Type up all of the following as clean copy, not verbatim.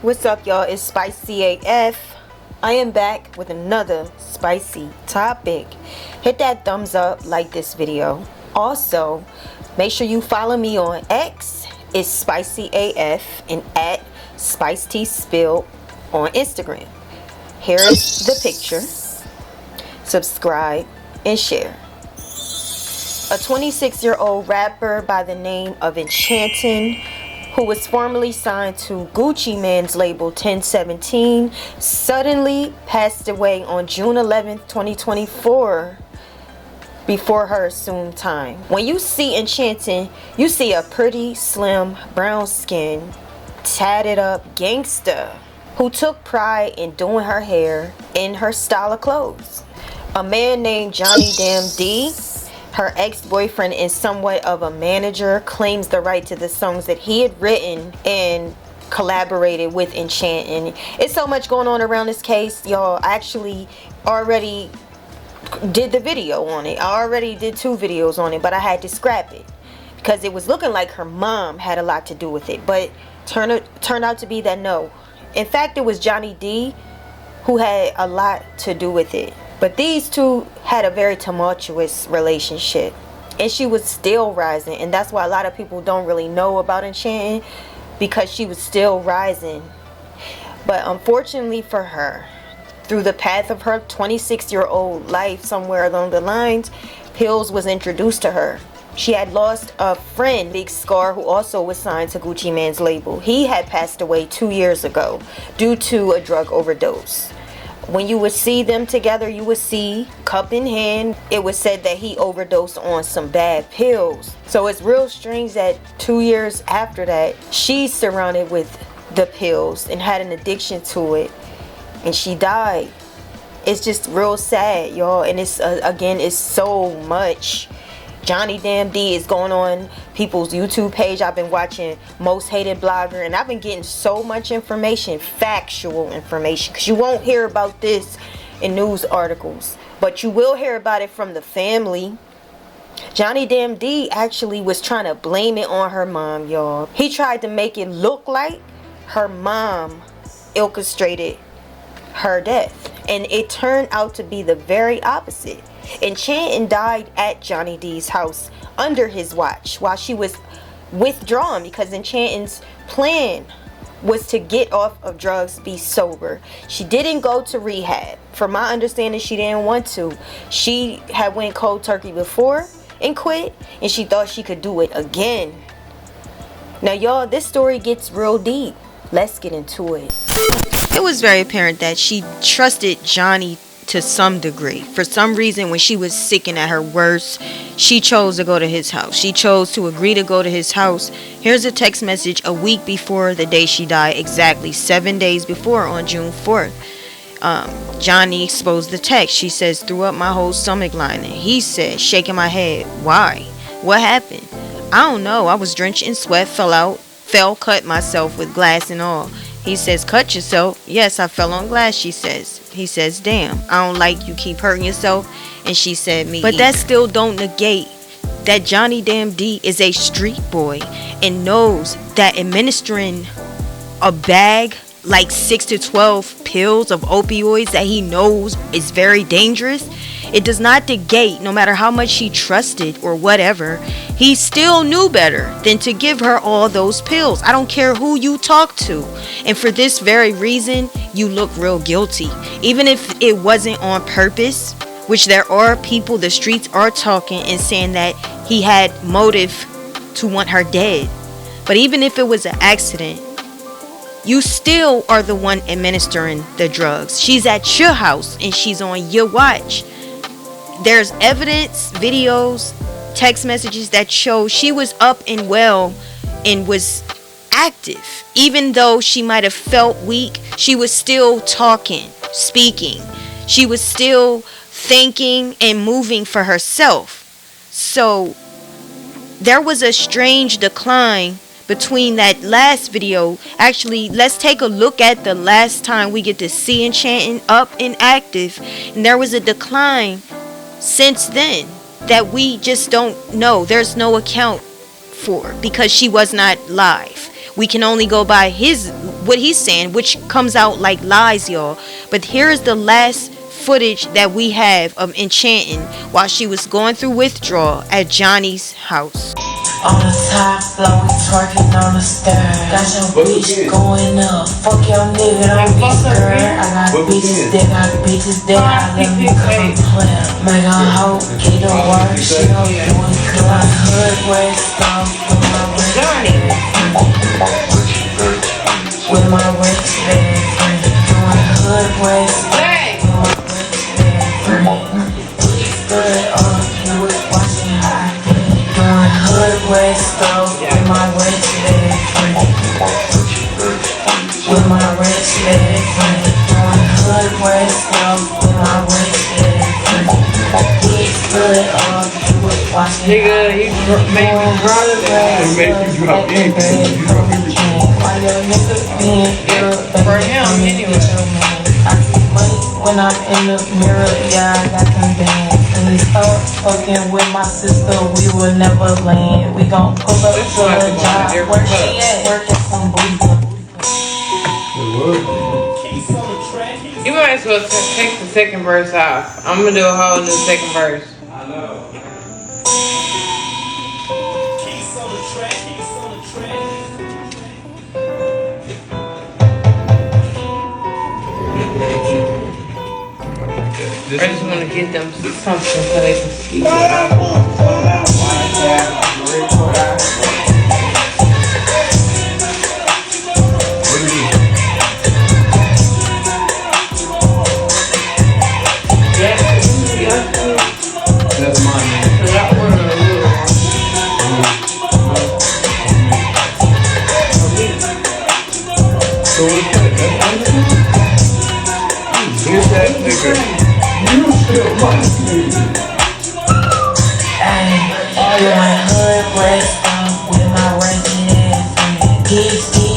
What's up, y'all? It's Spicy AF. I am back with another spicy topic. Hit that thumbs up, like this video. Also, make sure you follow me on X. It's Spicy AF and at Spice Tea Spill on Instagram. Here is the picture. Subscribe and share. A 26-year-old rapper by the name of Enchanting, who was formerly signed to Gucci Mane's label 1017, suddenly passed away on June 11th, 2024, before her assumed time. When you see Enchanting, you see a pretty, slim, brown skin, tatted up gangster who took pride in doing her hair in her style of clothes. A man named Jhonni DamnD, her ex-boyfriend and somewhat of a manager, claims the right to the songs that he had written and collaborated with Enchanting. It's so much going on around this case, y'all. I actually already did the video on it. I already did 2 videos on it, but I had to scrap it because it was looking like her mom had a lot to do with it, but turned out to be that no. In fact, it was Johnny D who had a lot to do with it. But these two had a very tumultuous relationship, and she was still rising, and that's why a lot of people don't really know about Enchanting, because she was still rising. But unfortunately for her, through the path of her 26-year-old life, somewhere along the lines, Pllz was introduced to her. She had lost a friend, Big Scar, who also was signed to Gucci Mane's label. He had passed away 2 years ago due to a drug overdose. When you would see them together, you would see cup in hand. It was said that he overdosed on some bad pills. So it's real strange that 2 years after that, she's surrounded with the pills and had an addiction to it, and she died. It's just real sad, y'all. And it's again, it's so much. Jhonni DamnD is going on people's YouTube page. I've been watching Most Hated Blogger, and I've been getting so much information, factual information, because you won't hear about this in news articles, but you will hear about it from the family. Jhonni DamnD actually was trying to blame it on her mom, y'all. He tried to make it look like her mom orchestrated her death, and it turned out to be the very opposite. Enchanting died at Johnny D's house under his watch while she was withdrawn, because Enchanting's plan was to get off of drugs, be sober. She didn't go to rehab. From my understanding, she didn't want to. She had went cold turkey before and quit, and she thought she could do it again. Now, y'all, this story gets real deep. Let's get into it. It was very apparent that she trusted Johnny to some degree. For some reason, when she was sick and at her worst, she chose to go to his house. She chose to agree to go to his house. Here's a text message a week before the day she died, exactly 7 days before, on June 4th. Johnny exposed the text. She says, "Threw up my whole stomach lining." He said, shaking my head, "Why? What happened?" "I don't know. I was drenched in sweat, fell, cut myself with glass and all." He says, "Cut yourself?" "Yes, I fell on glass," she says. He says, "Damn, I don't like you keep hurting yourself." And she said, "Me But either." That still don't negate that Jhonni DamnD is a street boy and knows that administering a bag like 6 to 12 pills of opioids that he knows is very dangerous. It does not negate, no matter how much he trusted or whatever, he still knew better than to give her all those pills. I don't care who you talk to. And for this very reason, you look real guilty. Even if it wasn't on purpose, which there are people, the streets are talking and saying that he had motive to want her dead. But even if it was an accident, you still are the one administering the drugs. She's at your house and she's on your watch. There's evidence, videos, text messages that show she was up and well and was active. Even though she might have felt weak, she was still talking, speaking. She was still thinking and moving for herself. So there was a strange decline between that last video. Actually, let's take a look at the last time we get to see Enchanting up and active, and there was a decline since then that we just don't know. There's no account for, because she was not live. We can only go by what he's saying, which comes out like lies, y'all. But here is the last footage that we have of Enchanting while she was going through withdrawal at Jhonni's house. On the top floor, we twerking on the stairs. Got your bitch going up. Fuck your nigga, don't be scared. I got bitches that I let me come play. Make a hoe get to work. She don't do it cause my hood west off with my rich with my rich bad friend. Doing hood west with my rich bad friend. Good you was watching high. Doing hood west off with my rich bad friend. With my rich bad friend. Doing hood west off with my rich bad friend. It's good you was watching high. Nigga, he made me drop that. He made you drop anything. Why your nigga being good? For him, anyway. I see money when I'm in the mirror, yeah, I got them bands. And he start fucking with my sister, we will never land. We gon' pull up to her job, where she at? Working some booty. You might as well take the second verse off. I'm gonna do a whole new second verse. I know. I just want to get them something so they can see. That's mine, man. So what's that nigga? You still my nigga. Ayy, doing hood west off with my ragged ass friend. He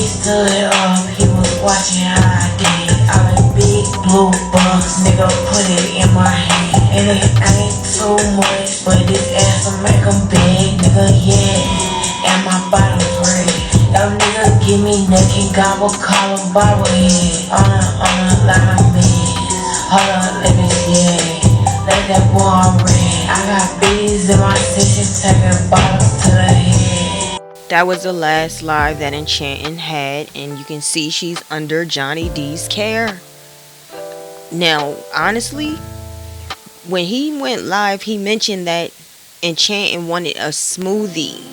stood up, he was watching how I did. I'm a big blue box, nigga put it in my hand. And it ain't too much, but this ass will make him big, nigga, yeah. And my bottom's red. That nigga give me neck and gobble, call him bobblehead. On a line, man. Hold on, let me see. Let that boy red. I got bees in my section, taking bottles to the head. That was the last live that Enchanting had, and you can see she's under Johnny D's care. Now, honestly, when he went live, he mentioned that Enchanting wanted a smoothie,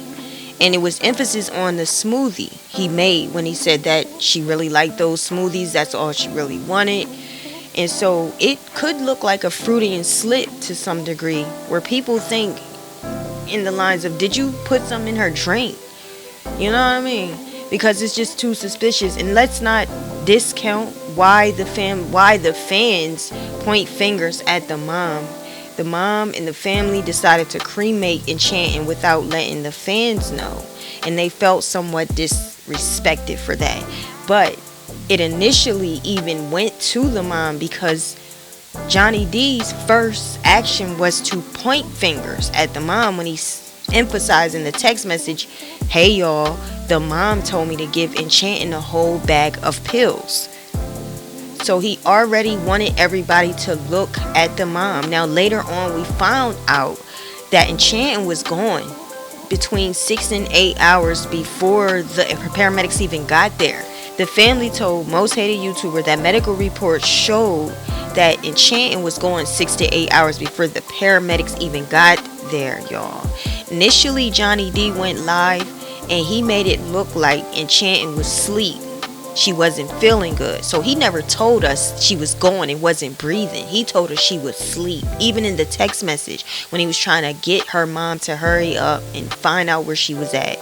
and it was emphasis on the smoothie he made when he said that she really liked those smoothies. That's all she really wanted. And so it could look like a Freudian slip to some degree, where people think in the lines of, did you put some in her drink? You know what I mean? Because it's just too suspicious. And let's not discount why the fans point fingers at the mom. The mom and the family decided to cremate Enchanting without letting the fans know, and they felt somewhat disrespected for that. But it initially even went to the mom, because Johnny D's first action was to point fingers at the mom when he emphasized in the text message, hey y'all, the mom told me to give Enchanting a whole bag of Pllz. So he already wanted everybody to look at the mom. Now later on we found out that Enchanting was gone between 6 and 8 hours before the paramedics even got there. The family told Most Hated YouTuber that medical reports showed that Enchanting was going 6 to 8 hours before the paramedics even got there, y'all. Initially, Johnny D went live and he made it look like Enchanting was asleep. She wasn't feeling good. So he never told us she was going and wasn't breathing. He told us she was asleep. Even in the text message when he was trying to get her mom to hurry up and find out where she was at.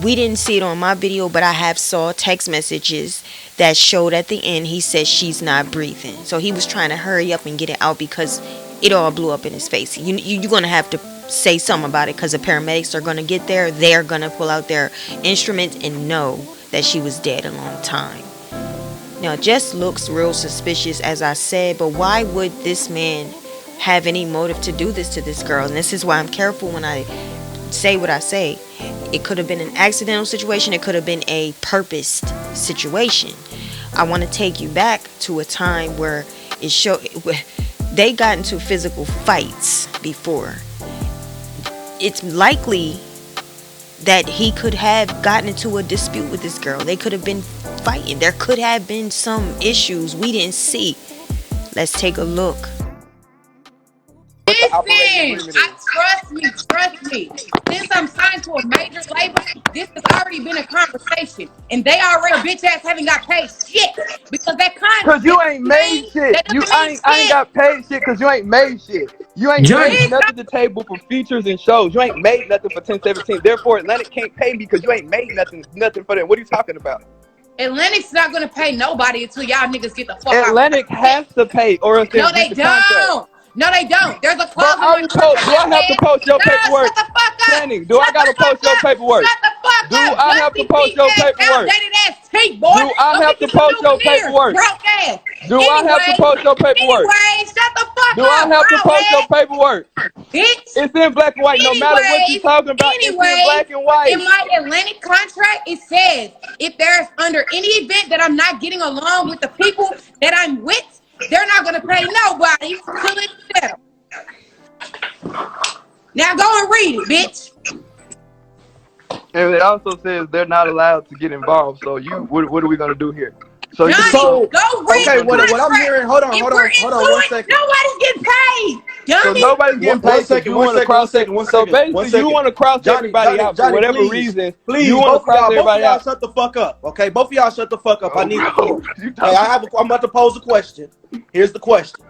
We didn't see it on my video, but I have saw text messages that showed at the end he said she's not breathing. So he was trying to hurry up and get it out because it all blew up in his face. You're going to have to say something about it, because the paramedics are going to get there. They're going to pull out their instruments and know that she was dead a long time. Now, it just looks real suspicious, as I said, but why would this man have any motive to do this to this girl? And this is why I'm careful when I say what I say. It could have been an accidental situation. It could have been a purposed situation. I want to take you back to a time where it showed they got into physical fights before. It's likely that he could have gotten into a dispute with this girl. They could have been fighting. There could have been some issues we didn't see. Let's take a look. Listen, trust me. Since I'm signed to a major label, this has already been a conversation. And they already, bitch ass, haven't got paid shit. Because that contract. Cause you ain't made shit. I ain't got paid shit cause you ain't made shit. You ain't made nothing to the table for features and shows. You ain't made nothing for 1017. Therefore, Atlantic can't pay me because you ain't made nothing for them. What are you talking about? Atlantic's not gonna pay nobody until y'all niggas get the fuck out. Atlantic has to pay or else no, they don't. No, they don't. There's a clause. Do I have to post your paperwork? Shut the fuck up. Channing, do I gotta post your paperwork? Shut the fuck up. Do I have to post your paperwork? Do I have to post your paperwork? Do I have to post your paperwork? Anyway, shut the fuck up. Do I have to post your paperwork? Bitch. It's in black and white. No matter what you're talking about, it's in black and white. In my Atlantic contract, it says if there's under any event that I'm not getting along with the people that I'm with, they're not gonna pay nobody till it's settled. Now go and read it, bitch. And it also says they're not allowed to get involved. So what are we gonna do here? So Jhonni, go read okay, the what I'm contract. hearing, hold on, 1 second. Nobody's getting paid. Jhonni. So nobody's getting paid. One second. So basically, you want to cross everybody out for whatever reason. Please, you want to cross everybody out. Shut the fuck up, okay? Both of y'all shut the fuck up. I need to. I'm about to pose a question. Here's the question.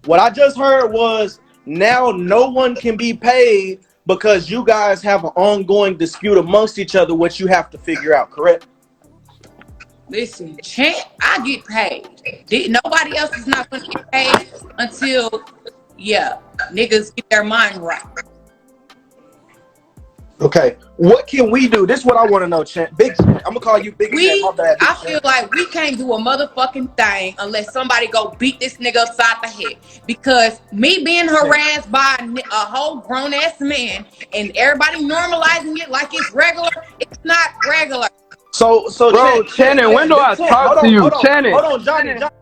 What I just heard was now no one can be paid because you guys have an ongoing dispute amongst each other, which you have to figure out, correct? Listen, champ, I get paid. Nobody else is not gonna get paid until, niggas get their mind right. Okay, what can we do? This is what I want to know, Champ. Big Champ. I'm gonna call you Big Champ. My bad. I feel like we can't do a motherfucking thing unless somebody go beat this nigga upside the head. Because me being harassed by a whole grown ass man and everybody normalizing it like it's regular, it's not regular. So bro, Channing, when do I talk to you, Channing? Hold on, Jhonni. Don't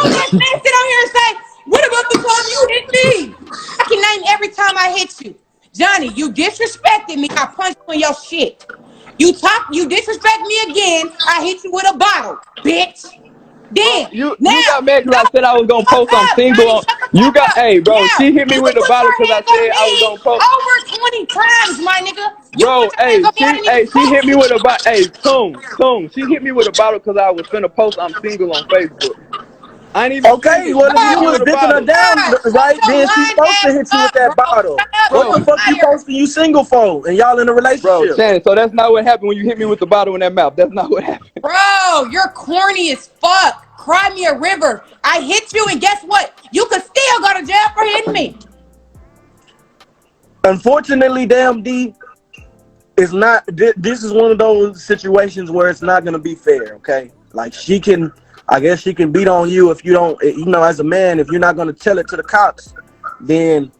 let me sit on here and say, what about the time you hit me? I can name every time I hit you. Jhonni, you disrespected me. I punched you in your shit. You disrespect me again. I hit you with a bottle, bitch. Then you got mad because I said I was gonna post I'm single. Hey, bro, she hit me with a bottle because I said I was gonna post over 20 times, my nigga. Bro, she hit me with a bottle. Hey, Toom, she hit me with a bottle because I was finna post I'm single on Facebook. I ain't even well, if you was dicking her down, right, then she's supposed to hit you with that bottle. What the fuck you posting you single for? And y'all in a relationship? Bro, Shannon, so that's not what happened when you hit me with the bottle in that mouth. That's not what happened. Bro, you're corny as fuck. Cry me a river. I hit you, and guess what? You could still go to jail for hitting me. Unfortunately, DamnD, it's not. This is one of those situations where it's not gonna be fair. Okay, like I guess she can beat on you if you don't, as a man, if you're not going to tell it to the cops, then,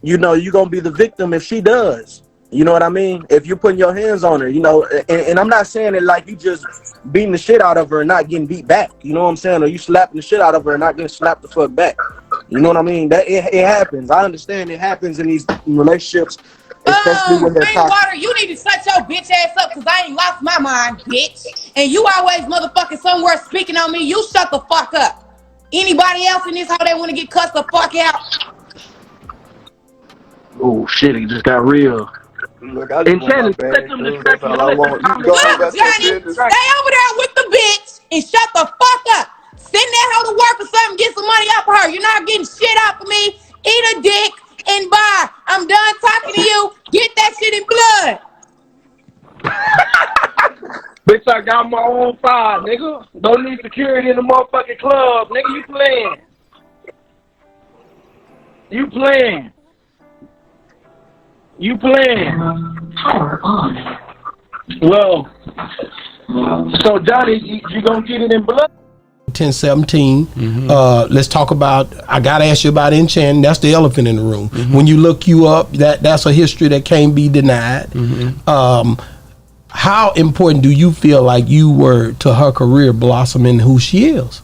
you're going to be the victim if she does. You know what I mean? If you're putting your hands on her, and I'm not saying it like you just beating the shit out of her and not getting beat back. You know what I'm saying? Or you slapping the shit out of her and not getting slapped the fuck back. You know what I mean? That it happens. I understand it happens in these relationships. Especially when they're Water, you need to shut your bitch ass up because I ain't lost my mind, bitch. And you always motherfucking somewhere speaking on me. You shut the fuck up. Anybody else in this how they want to get cussed the fuck out? Oh shit, it just got real. Look, Enchanting, let them distract you. Look, Jhonni, stay over there with the bitch and shut the fuck up. Send that hoe to work or something, get some money off of her. You're not getting shit off of me. Eat a dick. And bye. I'm done talking to you. Get that shit in blood. Bitch, I got my own fire, nigga. Don't need security in the motherfucking club, nigga. You playing. Well, so Jhonni, you gonna get it in blood? 1017. Let's talk about, I gotta ask you about Enchanting. That's the elephant in the room. When you look you up, that's a history that can't be denied. How important do you feel like you were to her career blossoming who she is?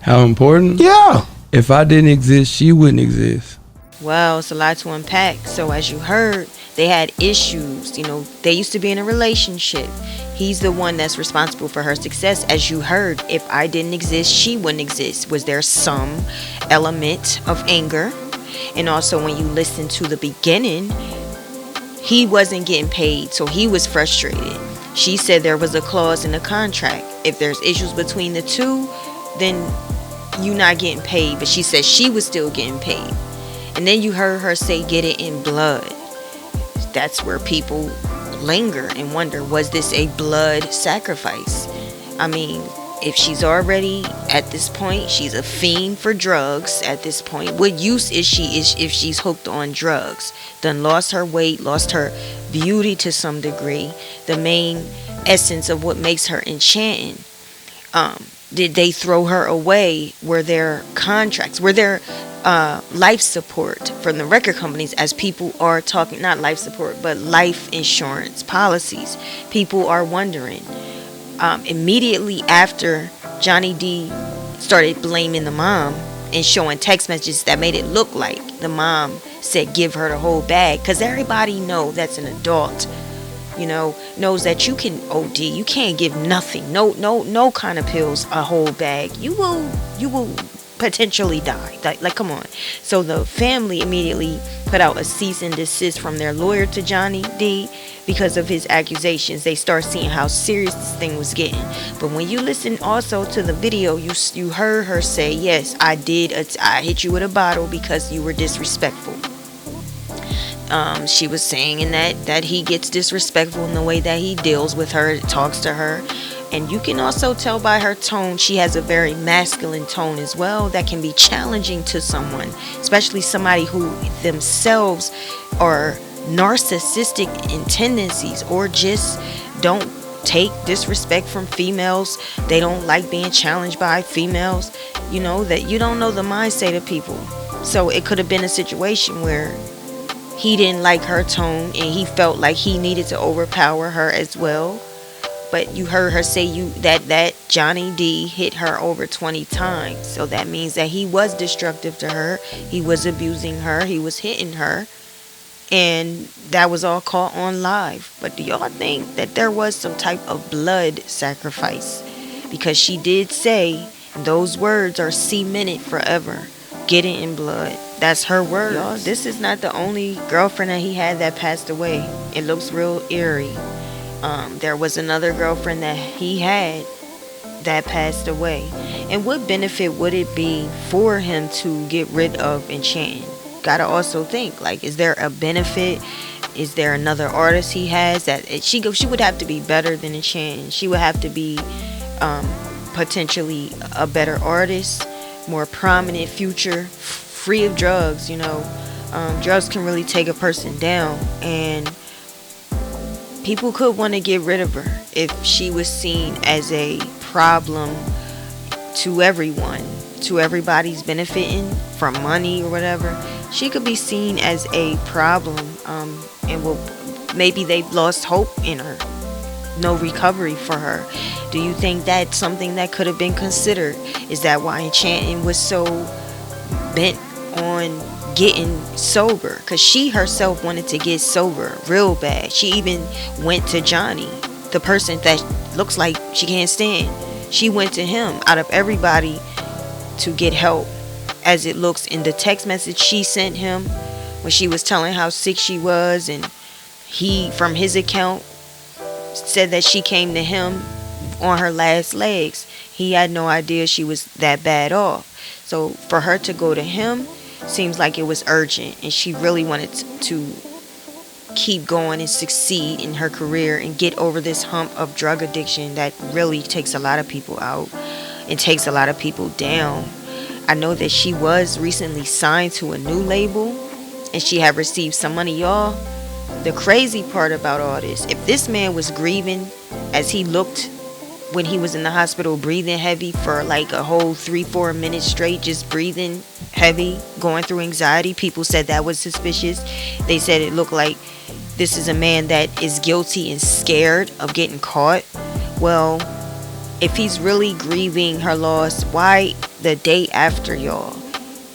How important? Yeah. If I didn't exist, she wouldn't exist. Well, it's a lot to unpack. So as you heard, they had issues. You know, they used to be in a relationship. He's the one that's responsible for her success. As you heard, if I didn't exist, she wouldn't exist. Was there some element of anger? And also when you listen to the beginning, he wasn't getting paid, so he was frustrated. She said there was a clause in the contract. If there's issues between the two, then you're not getting paid. But she said she was still getting paid. And then you heard her say, get it in blood. That's where people linger and wonder, was this a blood sacrifice? I mean, if she's already, at this point, she's a fiend for drugs at this point. What use is she if she's hooked on drugs? Done lost her weight, lost her beauty to some degree. The main essence of what makes her enchanting. Did they throw her away? Were there contracts? Were there life support from the record companies, as people are talking, not life support, but life insurance policies? People are wondering. Immediately after Jhonni D started blaming the mom and showing text messages that made it look like the mom said give her the whole bag, because everybody know that's an adult, you know, knows that you can OD. You can't give nothing, no kind of pills, a whole bag. You will potentially die. Like come on. So the family immediately put out a cease and desist from their lawyer to Jhonni D because of his accusations. They start seeing how serious this thing was getting. But when you listen also to the video, you heard her say, yes, I hit you with a bottle because you were disrespectful. She was saying in that he gets disrespectful in the way that he deals with her, talks to her. And you can also tell by her tone, she has a very masculine tone as well that can be challenging to someone, especially somebody who themselves are narcissistic in tendencies or just don't take disrespect from females. They don't like being challenged by females. You know, that you don't know the mindset of people. So it could have been a situation where he didn't like her tone and he felt like he needed to overpower her as well. But you heard her say that Jhonni D hit her over 20 times. So that means that he was destructive to her. He was abusing her. He was hitting her. And that was all caught on live. But do y'all think that there was some type of blood sacrifice? Because she did say those words are cemented forever. Get it in blood. That's her word. Y'all, this is not the only girlfriend that he had that passed away. It looks real eerie. There was another girlfriend that he had that passed away. And what benefit would it be for him to get rid of Enchanting? Gotta also think, like, is there a benefit? Is there another artist he has that she would have to be better than Enchanting? She would have to be potentially a better artist, more prominent future, free of drugs. You know, drugs can really take a person down, and people could want to get rid of her if she was seen as a problem to everyone, to everybody's benefiting from money or whatever. She could be seen as a problem, and maybe they've lost hope in her. No recovery for her. Do you think that's something that could have been considered? Is that why Enchanting was so bent on getting sober? Because she herself wanted to get sober real bad. She even went to Jhonni, the person that looks like she can't stand. She went to him out of everybody to get help, as it looks in the text message she sent him when she was telling how sick she was, and he, from his account, said that she came to him on her last legs. He had no idea she was that bad off. So for her to go to him seems like it was urgent, and she really wanted to keep going and succeed in her career and get over this hump of drug addiction that really takes a lot of people out and takes a lot of people down. I know that she was recently signed to a new label and she had received some money. Y'all, the crazy part about all this, if this man was grieving as he looked when he was in the hospital breathing heavy for like a whole 3-4 minutes straight, just breathing heavy, going through anxiety. People said that was suspicious. They said it looked like this is a man that is guilty and scared of getting caught. Well, if he's really grieving her loss, why the day after, y'all?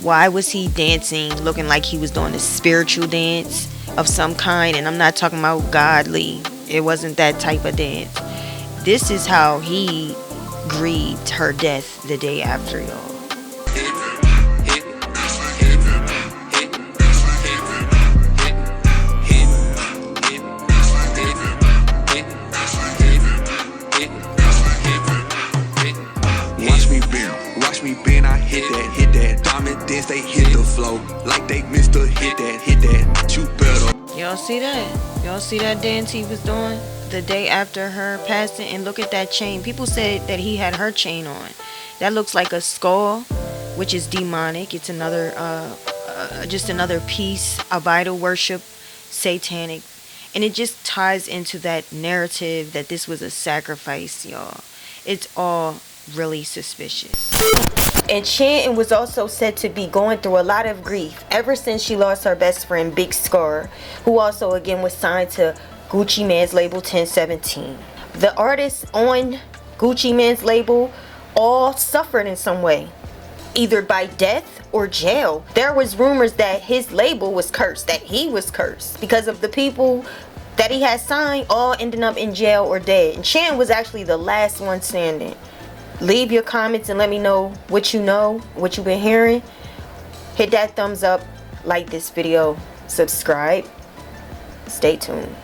Why was he dancing looking like he was doing a spiritual dance of some kind? And I'm not talking about godly. It wasn't that type of dance. This is how he grieved her death the day after, y'all. Hit that, diamond dance, they hit the flow like they missed a hit that, you better. Y'all see that? Y'all see that dance he was doing the day after her passing? And look at that chain. People said that he had her chain on. That looks like a skull, which is demonic. It's another, just another piece of idol worship, satanic. And it just ties into that narrative that this was a sacrifice, y'all. It's all really suspicious. Enchanting was also said to be going through a lot of grief ever since she lost her best friend Big Scar, who also again was signed to Gucci Mane's label 1017. The artists on Gucci Mane's label all suffered in some way, either by death or jail. There was rumors that his label was cursed, that he was cursed because of the people that he had signed all ending up in jail or dead. And Chan was actually the last one standing. Leave your comments and let me know, what you've been hearing. Hit that thumbs up, like this video, subscribe. Stay tuned.